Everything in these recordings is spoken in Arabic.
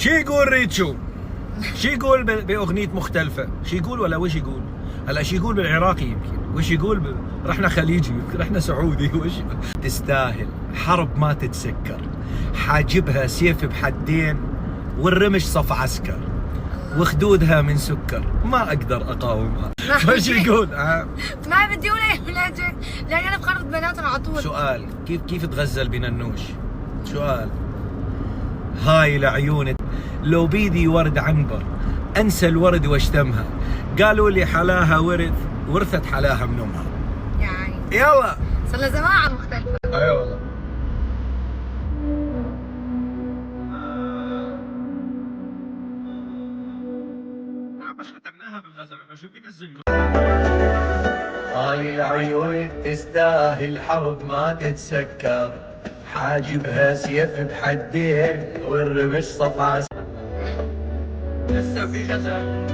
شو يقول ريتشو؟ شو يقول باغنيه مختلفه؟ شو يقول ولا وش يقول؟ هلا شو يقول بالعراقي يمكن، وش يقول رحنا خليجي يمكن، رحنا سعودي، وش تستاهل حرب ما تتسكر، حاجبها سيف بحدين والرمش صف عسكر، وخدودها من سكر ما اقدر اقاومها. وش يقول؟ ما بدي اقول اي بلهجه لان انا بخرط بناتنا على طول. سؤال، كيف تغزل بننوش؟ سؤال. هاي لعيونك لو بيدي ورد عنبر انسى الورد واشتمها، قالوا لي حلاها ورثت حلاها من امها. يعني يلا صار لها زمان مختلفه. اي والله. بس ختمناها بالغزل، شو بينزل؟ هاي العيون تستاهل حرب ما تتسكر، حاجبها سيف بحدين والرمش صف عسكر. لسه في غزل.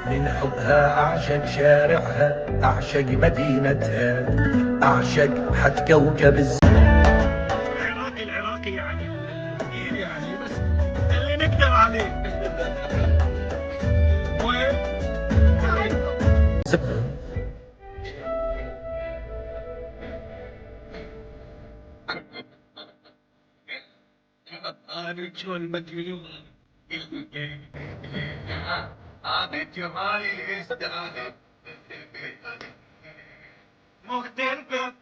من حبها أعشق شارعها، أعشق مدينتها، أعشق حد كوكب العراقي يعني كثير يعني، بس اللي نقدر عليه. وين؟ أنا شلون مجنون، أنا جمالي يستاهل مختلفة.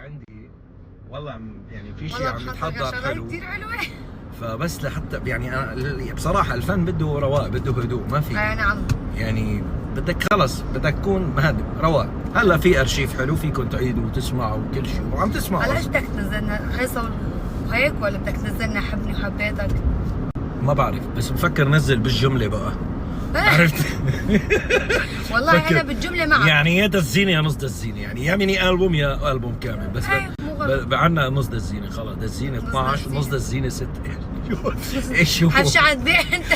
عندي والله يعني في شيء عم يتحضر حلو كثير حلوه. فبس لحتى يعني أنا بصراحه الفن بده رواق، بده هدوء، ما في نعم يعني بدك خلص بدك تكون هادئ رواق. هلا في ارشيف حلو فيكم تعيدوا وتسمعوا وكل شيء وعم تسمعوا. هلا ايش بدك تنزلنا هيصه وهيك ولا بدك تنزلنا حبني وحبيتك؟ ما بعرف بس بفكر نزل بالجمله بقى. عرفت؟ والله انا بالجمله معك يعني يا دزينه يا نص دزينه، يعني يا ميني البوم يا البوم كامل، بس عندنا نص دزينه خلص، دزينه 12 ونص دزينه 6 ايش هو؟ هالشعر تبيع انت.